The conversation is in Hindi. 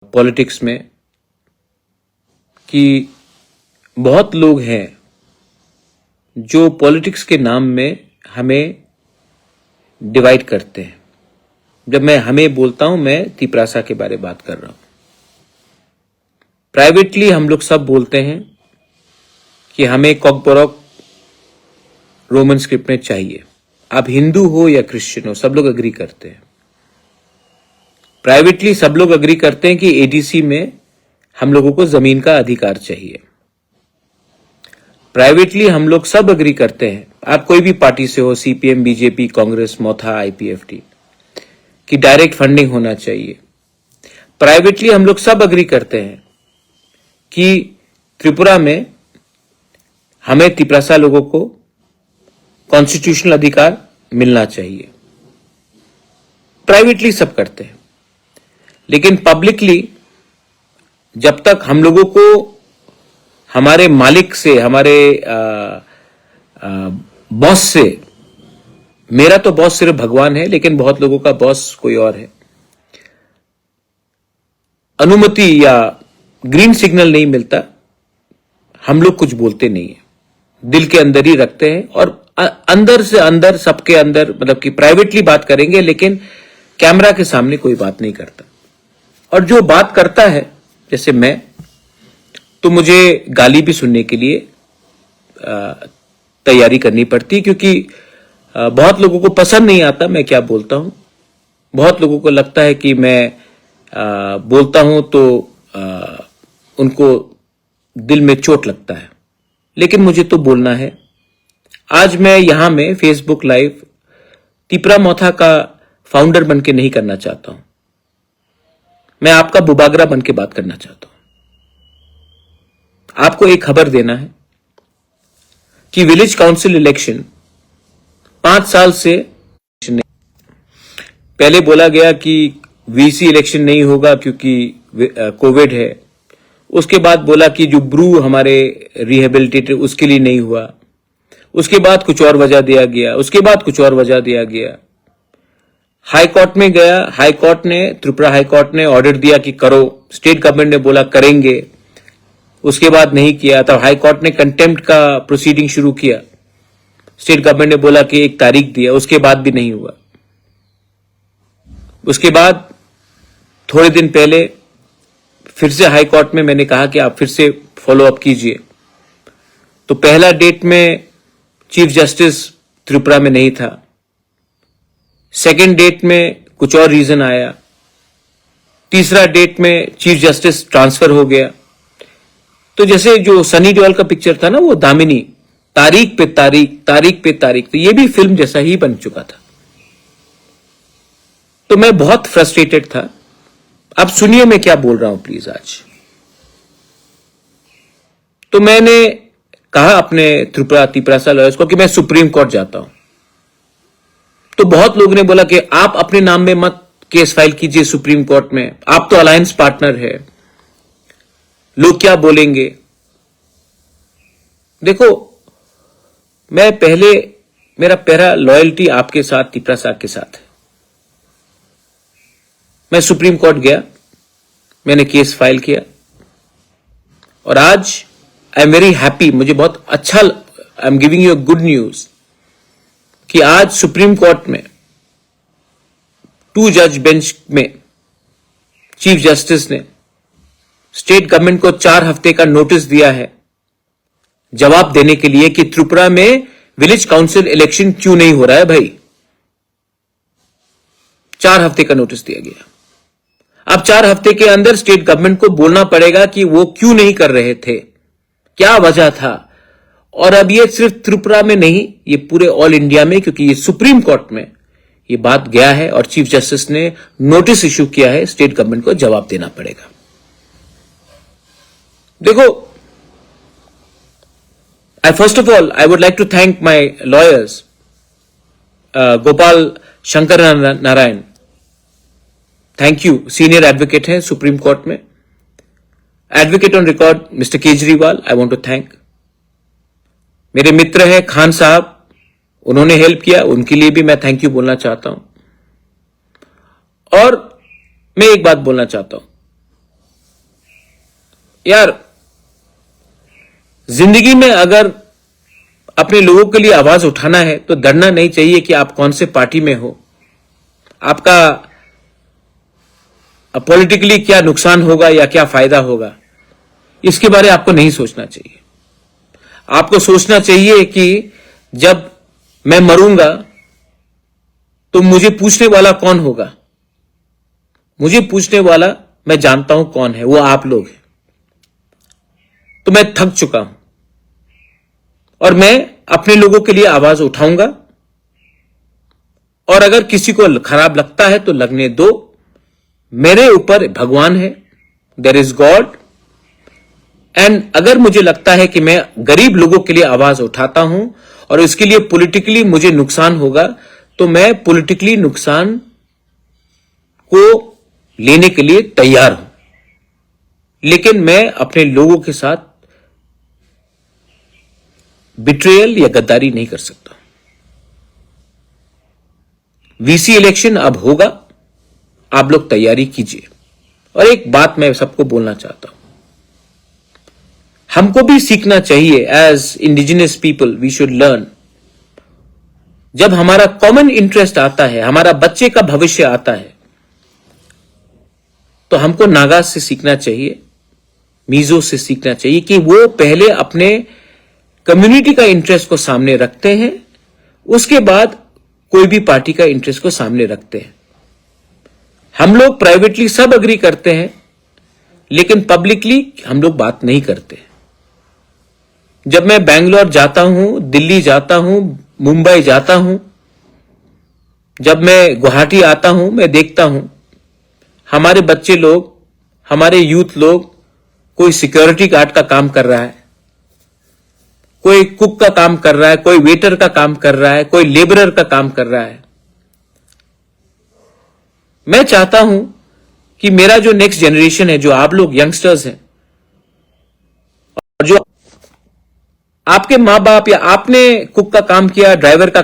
पॉलिटिक्स में कि बहुत लोग हैं जो पॉलिटिक्स के नाम में हमें डिवाइड करते हैं। जब मैं हमें बोलता हूं, मैं तिपरासा के बारे में बात कर रहा हूं। प्राइवेटली हम लोग सब बोलते हैं कि हमें कॉकबोरोक रोमन स्क्रिप्ट में चाहिए। आप हिंदू हो या क्रिश्चियन हो, सब लोग अग्री करते हैं। प्राइवेटली सब लोग अग्री करते हैं कि एडीसी में हम लोगों को जमीन का अधिकार चाहिए। प्राइवेटली हम लोग सब अग्री करते हैं, आप कोई भी पार्टी से हो, सीपीएम, बीजेपी, कांग्रेस, मोथा, आईपीएफटी, कि डायरेक्ट फंडिंग होना चाहिए। प्राइवेटली हम लोग सब अग्री करते हैं कि त्रिपुरा में हमें तिपरासा लोगों को कॉन्स्टिट्यूशनल अधिकार मिलना चाहिए। प्राइवेटली सब करते हैं, लेकिन पब्लिकली जब तक हम लोगों को हमारे मालिक से, हमारे बॉस से, मेरा तो बॉस सिर्फ भगवान है, लेकिन बहुत लोगों का बॉस कोई और है, अनुमति या ग्रीन सिग्नल नहीं मिलता, हम लोग कुछ बोलते नहीं है, दिल के अंदर ही रखते हैं और अंदर से अंदर, सबके अंदर, मतलब कि प्राइवेटली बात करेंगे, लेकिन कैमरा के सामने कोई बात नहीं करता। और जो बात करता है, जैसे मैं, तो मुझे गाली भी सुनने के लिए तैयारी करनी पड़ती, क्योंकि बहुत लोगों को पसंद नहीं आता मैं क्या बोलता हूं। बहुत लोगों को लगता है कि मैं बोलता हूं तो उनको दिल में चोट लगता है, लेकिन मुझे तो बोलना है। आज मैं यहां में फेसबुक लाइव तिपरा मोथा का फाउंडर बनके नहीं करना चाहता हूं, मैं आपका बुबागरा बनके बात करना चाहता हूं। आपको एक खबर देना है कि विलेज काउंसिल इलेक्शन 5 साल से पहले बोला गया कि वीसी इलेक्शन नहीं होगा क्योंकि कोविड है। उसके बाद बोला कि जो ब्रू हमारे रिहेबिलिटेटर उसके लिए नहीं हुआ। उसके बाद कुछ और वजह दिया गया, उसके बाद कुछ और वजह दिया गया। हाई कोर्ट में गया, हाई कोर्ट ने, त्रिपुरा हाई कोर्ट ने ऑर्डर दिया कि करो। स्टेट गवर्नमेंट ने बोला करेंगे, उसके बाद नहीं किया। तब हाई कोर्ट ने कंटेम्प्ट का प्रोसीडिंग शुरू किया। स्टेट गवर्नमेंट ने बोला कि एक तारीख दिया, उसके बाद भी नहीं हुआ। उसके बाद थोड़े दिन पहले फिर से हाई कोर्ट में मैंने कहा कि आप फिर से फॉलो अप कीजिए। तो पहला डेट में चीफ जस्टिस त्रिपुरा में नहीं था, सेकेंड डेट में कुछ और रीजन आया, तीसरा डेट में चीफ जस्टिस ट्रांसफर हो गया। तो जैसे जो सनी देओल का पिक्चर था ना, वो दामिनी, तारीख पे तारीख, तारीख पे तारीख, तो ये भी फिल्म जैसा ही बन चुका था। तो मैं बहुत फ्रस्ट्रेटेड था। अब सुनिए मैं क्या बोल रहा हूं प्लीज आज। तो मैंने कहा अपने तिपरासा लॉयर्स को कि मैं सुप्रीम कोर्ट जाता हूं। तो बहुत लोगों ने बोला कि आप अपने नाम में मत केस फाइल कीजिए सुप्रीम कोर्ट में, आप तो अलायंस पार्टनर है, लोग क्या बोलेंगे। देखो, मैं पहले, मेरा पहला लॉयल्टी आपके साथ, तिपरासा के साथ है। मैं सुप्रीम कोर्ट गया, मैंने केस फाइल किया और आज आई एम वेरी हैप्पी, मुझे बहुत अच्छा, I am giving you good news कि आज सुप्रीम कोर्ट में 2 जज बेंच में चीफ जस्टिस ने स्टेट गवर्नमेंट को 4 हफ्ते का नोटिस दिया है जवाब देने के लिए कि त्रिपुरा में विलेज काउंसिल इलेक्शन क्यों नहीं हो रहा है। भाई 4 हफ्ते का नोटिस दिया गया। अब 4 हफ्ते के अंदर स्टेट गवर्नमेंट को बोलना पड़ेगा कि वो क्यों नहीं कर रहे थे, क्या वजह था। और अब ये सिर्फ त्रिपुरा में नहीं, ये पूरे ऑल इंडिया में, क्योंकि ये सुप्रीम कोर्ट में ये बात गया है और चीफ जस्टिस ने नोटिस इश्यू किया है, स्टेट गवर्नमेंट को जवाब देना पड़ेगा। देखो, first of all I would like to thank my lawyers, Gopal Shankar Narayan, thank you, senior advocate हैं सुप्रीम कोर्ट में, advocate on record mister Kejriwal, I want to thank. मेरे मित्र हैं खान साहब, उन्होंने हेल्प किया, उनके लिए भी मैं थैंक यू बोलना चाहता हूं। और मैं एक बात बोलना चाहता हूं, यार, जिंदगी में अगर अपने लोगों के लिए आवाज उठाना है तो डरना नहीं चाहिए कि आप कौन से पार्टी में हो, आपका पॉलिटिकली क्या नुकसान होगा या क्या फायदा होगा, इसके बारे में आपको नहीं सोचना चाहिए। आपको सोचना चाहिए कि जब मैं मरूंगा तो मुझे पूछने वाला कौन होगा। मुझे पूछने वाला मैं जानता हूं कौन है, वो आप लोग हैं। तो मैं थक चुका हूं और मैं अपने लोगों के लिए आवाज उठाऊंगा। और अगर किसी को खराब लगता है तो लगने दो, मेरे ऊपर भगवान है, देयर इज गॉड। एंड अगर मुझे लगता है कि मैं गरीब लोगों के लिए आवाज उठाता हूं और इसके लिए पॉलिटिकली मुझे नुकसान होगा, तो मैं पॉलिटिकली नुकसान को लेने के लिए तैयार हूं, लेकिन मैं अपने लोगों के साथ बिट्रेयल या गद्दारी नहीं कर सकता। वीसी इलेक्शन अब होगा, आप लोग तैयारी कीजिए। और एक बात मैं सबको बोलना चाहता हूं, हमको भी सीखना चाहिए। As indigenous people we should learn. जब हमारा कॉमन इंटरेस्ट आता है, हमारा बच्चे का भविष्य आता है, तो हमको नागा से सीखना चाहिए, मीजो से सीखना चाहिए कि वो पहले अपने कम्युनिटी का इंटरेस्ट को सामने रखते हैं, उसके बाद कोई भी पार्टी का इंटरेस्ट को सामने रखते हैं। हम लोग प्राइवेटली सब अग्री करते हैं, लेकिन पब्लिकली हम लोग बात नहीं करते। जब मैं बैंगलोर जाता हूं, दिल्ली जाता हूं, मुंबई जाता हूं, जब मैं गुवाहाटी आता हूं, मैं देखता हूं हमारे बच्चे लोग, हमारे यूथ लोग, कोई सिक्योरिटी गार्ड का काम कर रहा है, कोई कुक का काम कर रहा है, कोई वेटर का काम कर रहा है, कोई लेबरर का काम कर रहा है। मैं चाहता हूं कि मेरा जो नेक्स्ट जनरेशन है, जो आप लोग यंगस्टर्स हैं, और जो आपके मां बाप या आपने कुक का काम किया, ड्राइवर का